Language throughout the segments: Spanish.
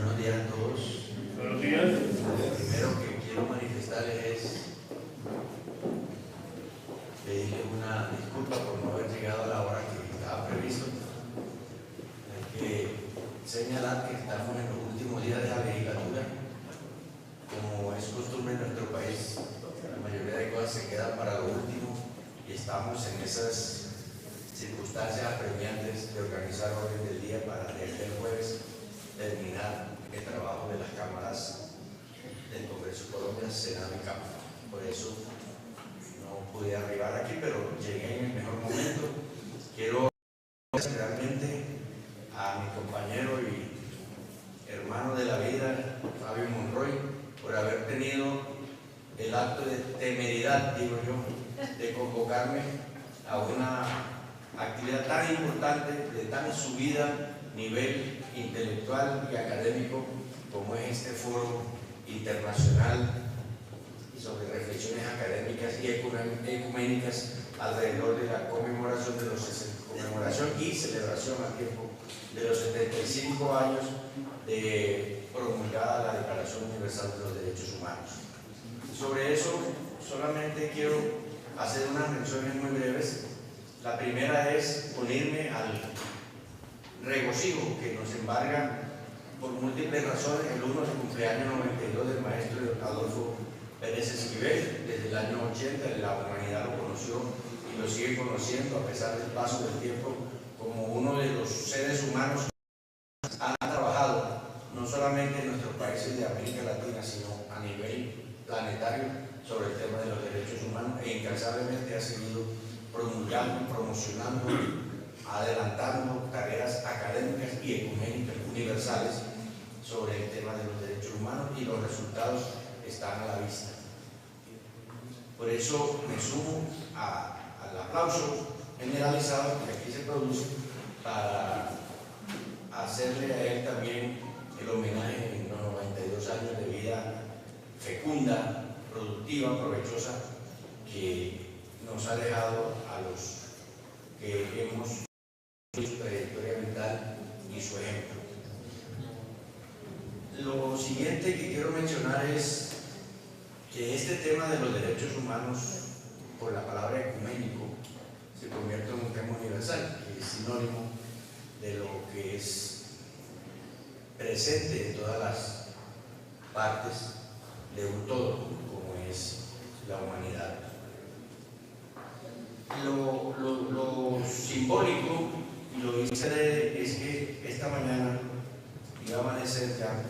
Buenos días a todos. Buenos días. Lo primero que quiero manifestarles es pedirles una disculpa por no haber llegado a la hora que estaba previsto. Hay que señalar que estamos en los últimos días de la legislatura. Como es costumbre en nuestro país, la mayoría de cosas se quedan para lo último y estamos en esas circunstancias apremiantes de organizar orden del día para desde el jueves terminar el trabajo de las cámaras del Congreso de Colombia, Senado y Cámara. Por eso no pude arribar aquí, pero llegué en el mejor momento. Quiero realmente a mi compañero y hermano de la vida, Fabio Monroy, por haber tenido el acto de temeridad, digo yo, de convocarme a una actividad tan importante, de tan subida nivel intelectual y académico como es este foro internacional sobre reflexiones académicas y ecuménicas alrededor de la conmemoración y celebración al tiempo de los 75 años de promulgada la Declaración Universal de los Derechos Humanos. Sobre eso solamente quiero hacer unas menciones muy breves. La primera es unirme al regocijo que nos embarga por múltiples razones el 1 del cumpleaños 92 del maestro Adolfo Pérez Esquivel. Desde el año 80 la humanidad lo conoció y lo sigue conociendo a pesar del paso del tiempo como uno de los seres humanos que han trabajado no solamente en nuestros países de América Latina sino a nivel planetario sobre el tema de los derechos humanos e incansablemente ha seguido promulgando, promocionando, adelantando tareas académicas y ecuménicas universales sobre el tema de los derechos humanos y los resultados están a la vista. Por eso me sumo al aplauso generalizado que aquí se produce para hacerle a él también el homenaje en los 92 años de vida fecunda, productiva, provechosa que nos ha dejado a los que hemos su trayectoria vital y su ejemplo. Lo siguiente que quiero mencionar es que este tema de los derechos humanos, por la palabra ecuménico, se convierte en un tema universal, que es sinónimo de lo que es presente en todas las partes de un todo, como es la humanidad. Lo simbólico y lo hice es que esta mañana iba a amanecer ya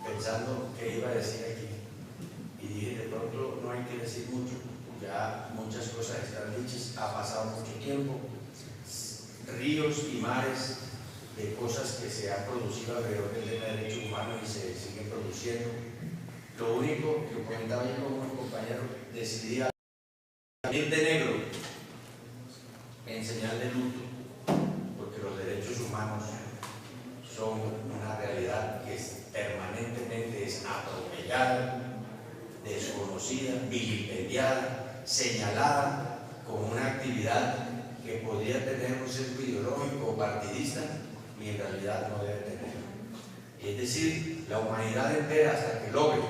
pensando qué iba a decir aquí y dije de pronto no hay que decir mucho, ya muchas cosas están dichas, ha pasado mucho tiempo, ríos y mares de cosas que se han producido alrededor del tema de derechos humanos y se siguen produciendo. Lo único que comentaba yo con un compañero, decidí ir de negro en señal de luto, porque los derechos humanos son una realidad que permanentemente es atropellada, desconocida, vilipendiada, señalada como una actividad que podría tener un sesgo ideológico o partidista y en realidad no debe tener. Es decir, la humanidad entera, hasta que logre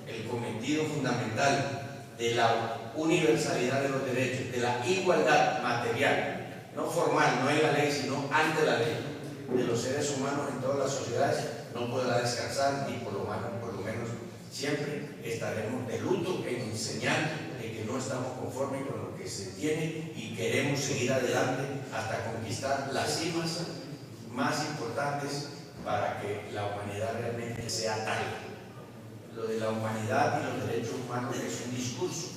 el cometido fundamental de la universalidad de los derechos, de la igualdad material, no formal, no en la ley, sino ante la ley, de los seres humanos en todas las sociedades, no podrá descansar y por lo menos siempre estaremos de luto en señal de que no estamos conformes con lo que se tiene y queremos seguir adelante hasta conquistar las cimas más importantes para que la humanidad realmente sea tal. Lo de la humanidad y los derechos humanos es un discurso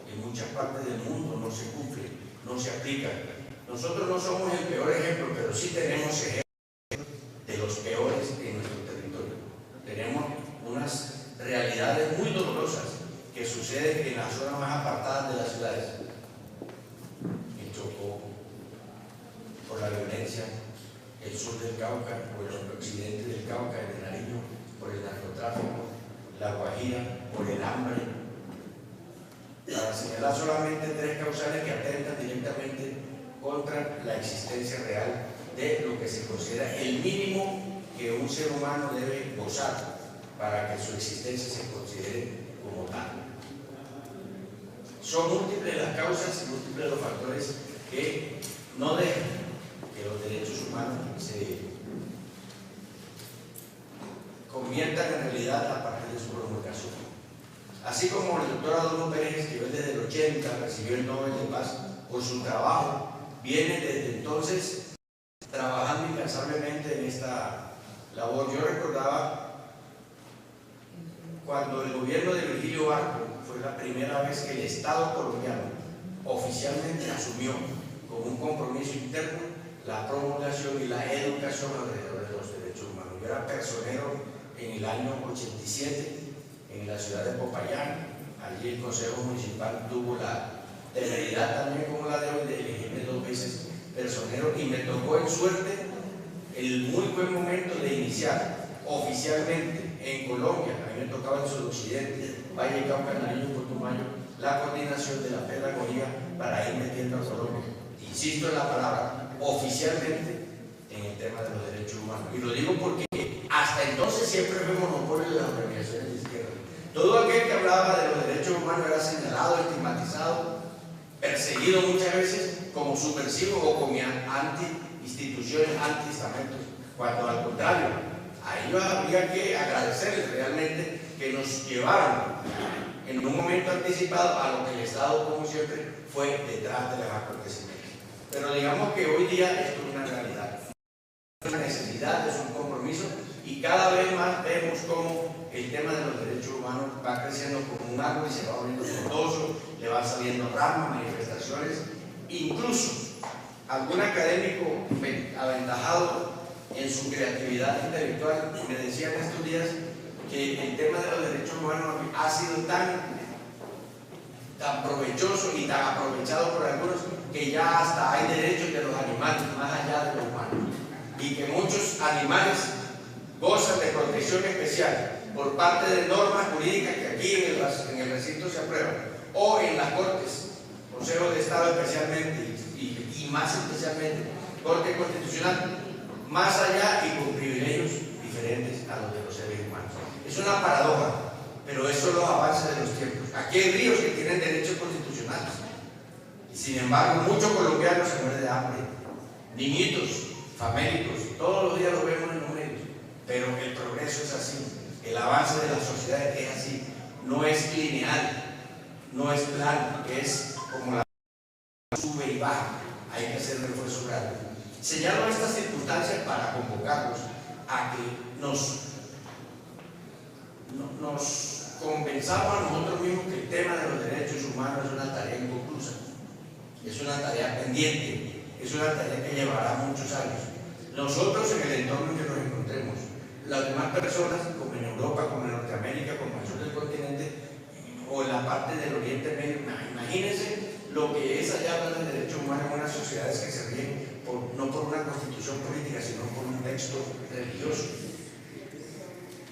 que en muchas partes del mundo no se cumple, no se aplica. Nosotros no somos el peor ejemplo, pero sí tenemos ejemplos de los peores en nuestro territorio. Tenemos unas realidades muy dolorosas que suceden en las zonas más apartadas de las ciudades. En Chocó, por la violencia, el sur del Cauca, por el occidente del Cauca, el de Nariño, por el narcotráfico, la Guajira, por el hambre. Para señalar solamente tres causales que atentan directamente contra la existencia real de lo que se considera el mínimo que un ser humano debe gozar para que su existencia se considere como tal. Son múltiples las causas y múltiples los factores que no dejan que los derechos humanos se conviertan en realidad a partir de su promulgación. Así como el doctor Adolfo Pérez, que desde el 80 recibió el Nobel de Paz por su trabajo, viene desde entonces trabajando incansablemente en esta labor. Yo recordaba cuando el gobierno de Virgilio Barco fue la primera vez que el Estado colombiano oficialmente asumió como un compromiso interno la promulgación y la educación alrededor de los derechos humanos. Yo era personero en el año 87 en la ciudad de Popayán. Allí el Consejo Municipal tuvo la temeridad también como la de hoy de elegirme 2 veces personero, y me tocó en suerte el muy buen momento de iniciar oficialmente en Colombia. A mí me tocaba en Sudoccidente, Valle, Cauca, Nariño, Putumayo, la coordinación de la pedagogía para ir metiendo a Colombia, insisto en la palabra, oficialmente en el tema de los derechos humanos. Y lo digo porque hasta entonces siempre fue monopolio de las organizaciones de izquierda. Todo aquel que hablaba de los derechos humanos era señalado, estigmatizado, perseguido muchas veces como subversivo o como anti-instituciones, anti-estamentos, cuando al contrario, ahí habría que agradecerles realmente que nos llevaron en un momento anticipado a lo que el Estado, como siempre, fue detrás de los acontecimientos. Pero digamos que hoy día esto es una realidad, es una necesidad, es un compromiso, y cada vez más vemos cómo el tema de los derechos humanos va creciendo como un árbol y se va volviendo frondoso, le van saliendo ramas, manifestaciones. Incluso algún académico aventajado en su creatividad intelectual me decía en estos días que el tema de los derechos humanos ha sido tan provechoso y tan aprovechado por algunos que ya hasta hay derechos de los animales más allá de los humanos, y que muchos animales gozan de protección especial por parte de normas jurídicas que aquí en el recinto se aprueban, o en las Cortes, Consejo de Estado especialmente, y más especialmente Corte Constitucional, más allá y con privilegios diferentes a los de los seres humanos. Es una paradoja, pero eso es los avances de los tiempos. Aquí hay ríos que tienen derechos constitucionales, y sin embargo muchos colombianos se mueren de hambre, niñitos, famélicos, todos los días los vemos en los medios. Pero el progreso es así, el avance de la sociedad es así, no es lineal, no es plano, es como la sube y baja, hay que hacer un esfuerzo grande. Señalo estas circunstancias para convocarlos a que nos convenzamos a nosotros mismos que el tema de los derechos humanos es una tarea inconclusa, es una tarea pendiente, es una tarea que llevará muchos años. Nosotros en el entorno en que nos encontremos, las demás personas, como en Europa, como en Norteamérica, como en el sur del continente, o en la parte del Oriente Medio, imagínense lo que es allá hablar de derechos humanos en unas sociedades que se rigen no por una constitución política, sino por un texto religioso.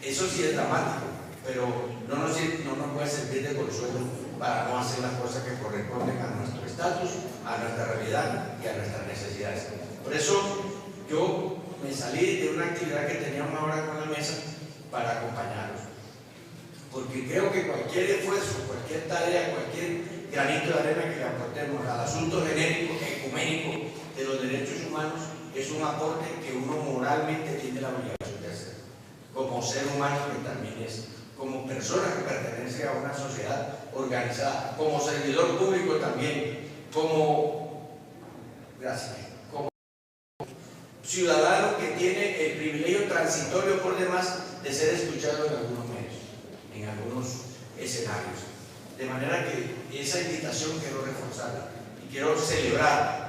Eso sí es dramático, pero no nos puede servir de consuelo para no hacer las cosas que corresponden a nuestro estatus, a nuestra realidad y a nuestras necesidades. Por eso yo me salí de una actividad que teníamos ahora con la mesa para acompañarlos, porque creo que cualquier esfuerzo, cualquier tarea, cualquier granito de arena que le aportemos al asunto genérico, ecuménico de los derechos humanos es un aporte que uno moralmente tiene la obligación de hacer, como ser humano que también es, como persona que pertenece a una sociedad organizada, como servidor público también, como ciudadano que tiene el privilegio transitorio por demás de ser escuchado en algunos medios, en algunos escenarios. De manera que esa invitación quiero reforzarla y quiero celebrar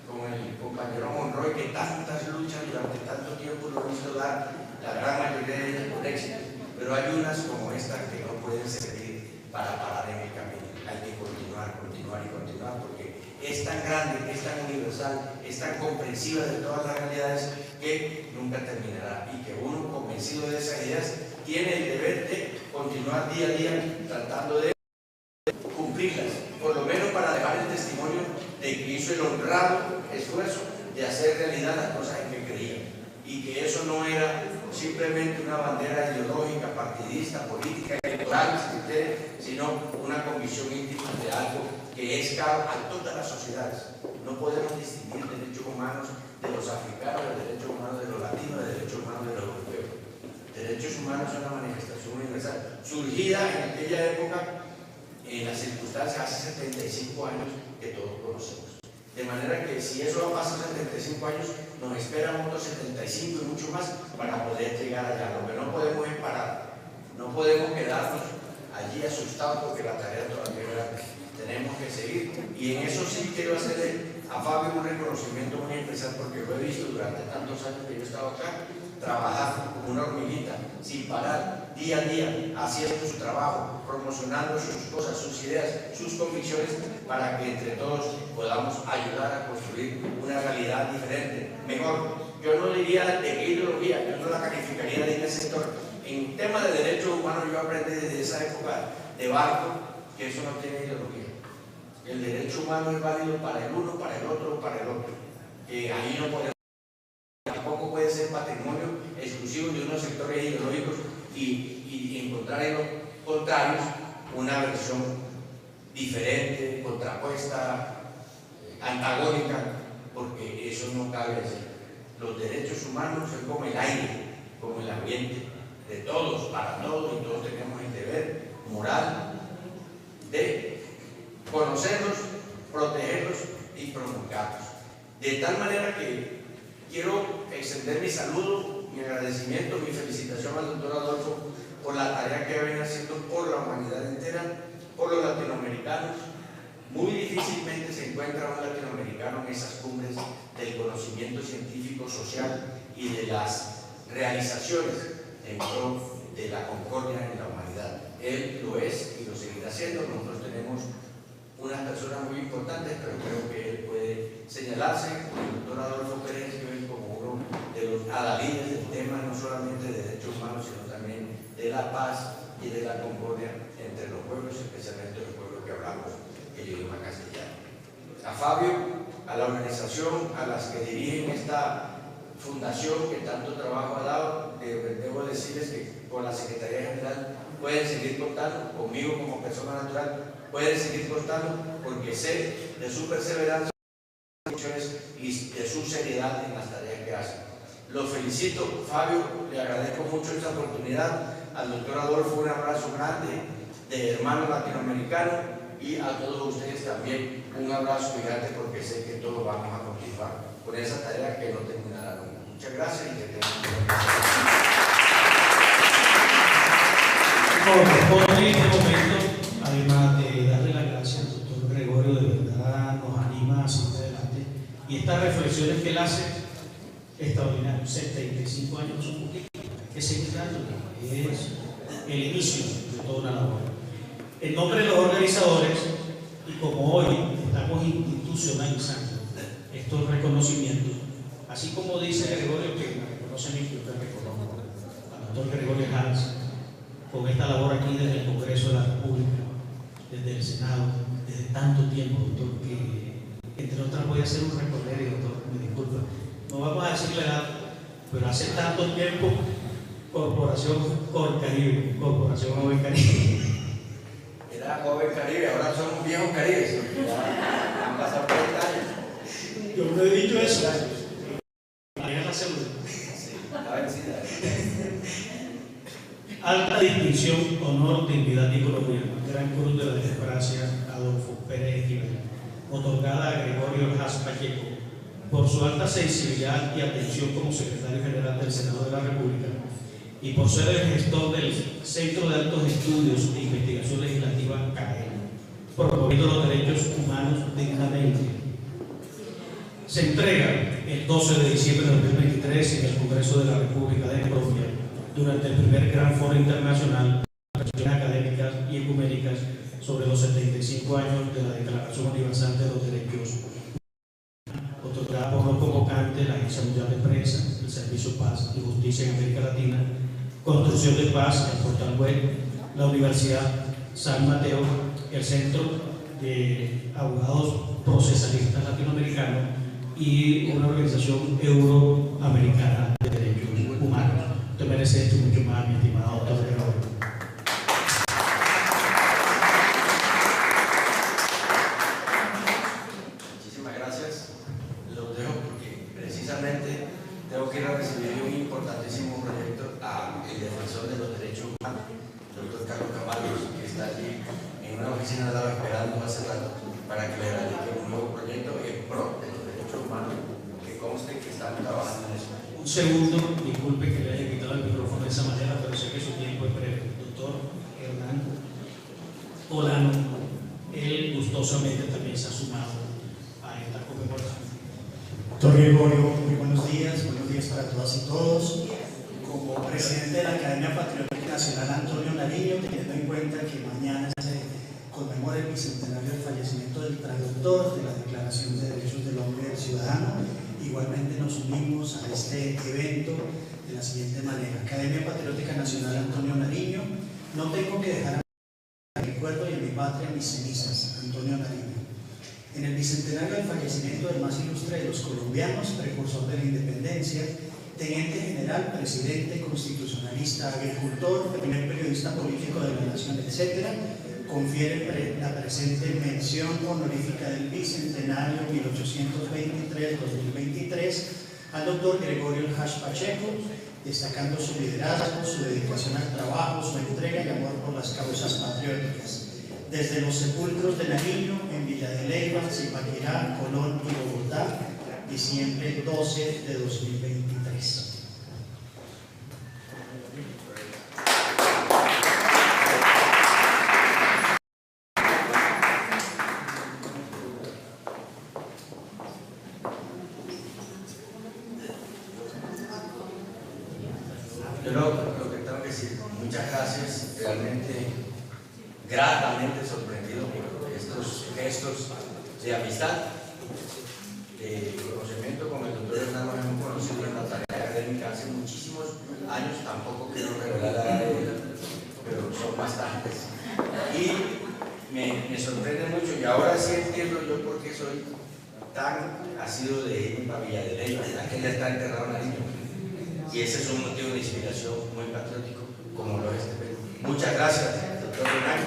con el compañero Monroy que tantas luchas durante tanto tiempo lo hizo dar, la gran mayoría de ellas por éxito, pero hay unas como esta que no pueden servir para parar en el camino. Hay que continuar, continuar y continuar, porque es tan grande, es tan universal, es tan comprensiva de todas las realidades que nunca terminará, y que uno convencido de esas ideas tiene el deber de continuar día a día tratando de cumplirlas, por lo menos para dejar el testimonio de que hizo el honrado esfuerzo de hacer realidad las cosas en que creía, y que eso eso no era simplemente una bandera ideológica, partidista, política, electoral, sino una convicción íntima de algo que es caro a todas las sociedades. No podemos distinguir derechos humanos de los africanos, de derechos humanos de los latinos, de derechos humanos de los europeos. Derechos humanos son una manifestación universal, surgida en aquella época, en las circunstancias hace 75 años que todos conocemos. De manera que si eso ha pasado 75 años, nos esperan otros 75 y mucho más para poder llegar allá. Lo que no podemos es parar, no podemos quedarnos allí asustados porque la tarea todavía es grande. Tenemos que seguir, y en eso sí quiero hacerle a Fabio un reconocimiento muy especial, porque lo he visto durante tantos años que yo he estado acá, trabajar como una hormiguita, sin parar, día a día, haciendo su trabajo, promocionando sus cosas, sus ideas, sus convicciones, para que entre todos podamos ayudar a construir una realidad diferente, mejor. Yo no diría de qué ideología, yo no la calificaría de ese sector. En tema de derechos humanos yo aprendí desde esa época de Barco que eso no tiene ideología. El derecho humano es válido para el uno, para el otro, para el otro. Ahí no podemos, tampoco puede ser patrimonio exclusivo de unos sectores ideológicos y encontrar en los contrarios una versión diferente, contrapuesta, antagónica, porque eso no cabe así. Los derechos humanos son como el aire, como el ambiente, de todos, para todos, y todos tenemos el deber moral de conocerlos, protegerlos y promulgarlos. De tal manera que quiero extender mi saludo, mi agradecimiento, mi felicitación al doctor Adolfo por la tarea que viene haciendo por la humanidad entera, por los latinoamericanos. Muy difícilmente se encuentra un latinoamericano en esas cumbres del conocimiento científico, social y de las realizaciones en pro de la concordia en la humanidad. Él lo es y lo seguirá siendo. Nosotros tenemos unas personas muy importantes, pero creo que él puede señalarse, el doctor Adolfo Pérez, que es como uno de los adalides del tema, no solamente de derechos humanos, sino también de la paz y de la concordia entre los pueblos, especialmente los pueblos que hablamos el idioma castellano. A Fabio, a la organización, a las que dirigen esta fundación que tanto trabajo ha dado, debo decirles que con la Secretaría General pueden seguir contando, conmigo como persona natural, pueden seguir contando, porque sé de su perseverancia y de su seriedad en las tareas que hacen. Lo felicito, Fabio, le agradezco mucho esta oportunidad. Al doctor Adolfo un abrazo grande de hermano latinoamericano, y a todos ustedes también un abrazo gigante, porque sé que todos vamos a continuar con esa tarea que no terminará nunca. Muchas gracias y que tengan un corresponde en este momento, además de darle las gracias al doctor Gregorio, de verdad nos anima a seguir adelante, y estas reflexiones que él hace, extraordinarias. 75 años son poquitos, hay que seguir dándole, es el inicio de toda una labor. En nombre de los organizadores, y como hoy estamos institucionalizando estos reconocimientos, así como dice Gregorio, que me reconocen y que usted reconozco al doctor Gregorio Hans, con esta labor aquí desde el Congreso de la República, desde el Senado, desde tanto tiempo, doctor, que entre otras voy a hacer un recorrido, doctor, me disculpa, no vamos a decirle nada, pero hace tanto tiempo, Corporación Caribe, Corporación Joven Caribe. Era Joven Caribe, ahora somos viejos caribes, ya han pasado 30 años. Yo no he dicho eso. María la célula. Sí, está vencida. Alta distinción, honor, dignidad y gloria, Gran Cruz de la Democracia, Adolfo Pérez Esquivel, otorgada a Gregorio Has Pacheco por su alta sensibilidad y atención como secretario general del Senado de la República, y por ser el gestor del Centro de Altos Estudios e Investigación Legislativa CAE, promoviendo los derechos humanos dignamente. Se entrega el 12 de diciembre de 2023 en el Congreso de la República de Colombia, durante el primer Gran Foro Internacional de Reflexiones Académicas y Ecuménicas sobre los 75 años de la Declaración Universal de los Derechos Humanos, otorgada por los convocantes, la Agencia Mundial de Prensa, el Servicio Paz y Justicia en América Latina, Construcción de Paz, el Portal Web, la Universidad San Mateo, el Centro de Abogados Procesalistas Latinoamericanos y una organización euroamericana de derechos humanos. a mi estimado doctor Gregorio. Muchísimas gracias. Los dejo porque precisamente tengo que ir a recibir un importantísimo proyecto al defensor de los derechos humanos, el doctor Carlos Camalos, que está allí en una oficina de la esperando hace rato para que le radique un nuevo proyecto en pro de los derechos humanos, que conste que están trabajando en eso. Un segundo, disculpe que le haya quitado el micrófono de esa manera, pero sé que su tiempo es breve. Doctor Hernán Olano, él gustosamente también se ha sumado a esta conmemoración. Doctor Gregorio, muy buenos días para todas y todos. Como presidente de la Academia Patriótica Nacional Antonio Nariño, teniendo en cuenta que mañana se conmemora el bicentenario del fallecimiento del traductor de la Declaración de Derechos del Hombre y del Ciudadano, igualmente nos unimos a este evento de la siguiente manera. Academia Patriótica Nacional Antonio Nariño, no tengo que dejar el recuerdo y en mi patria mis cenizas, Antonio Nariño. En el bicentenario del fallecimiento del más ilustre de los colombianos, precursor de la independencia, teniente general, presidente, constitucionalista, agricultor, primer periodista político de la nación, etc., confiere la presente mención honorífica del bicentenario 1823-2023 al doctor Gregorio Hash Pacheco, destacando su liderazgo, su dedicación al trabajo, su entrega y amor por las causas patrióticas. Desde los sepulcros de Nariño, en Villa de Leyva, Zipaquirá, Colón y Bogotá, diciembre 12 de 2023. Yo lo que tengo que decir, muchas gracias, realmente gratamente sorprendido por estos gestos de amistad, de conocimiento con el doctor Hernán. Nos hemos conocido en la tarea académica hace muchísimos años, tampoco quiero revelar a él, pero son bastantes. Y me sorprende mucho, y ahora sí entiendo yo por qué soy tan asiduo de irme para Villa de Leyva, ya que ya está enterrado en Nariño. Y ese es un motivo de inspiración muy patriótico, como lo es este. Muchas gracias, doctor Hernán.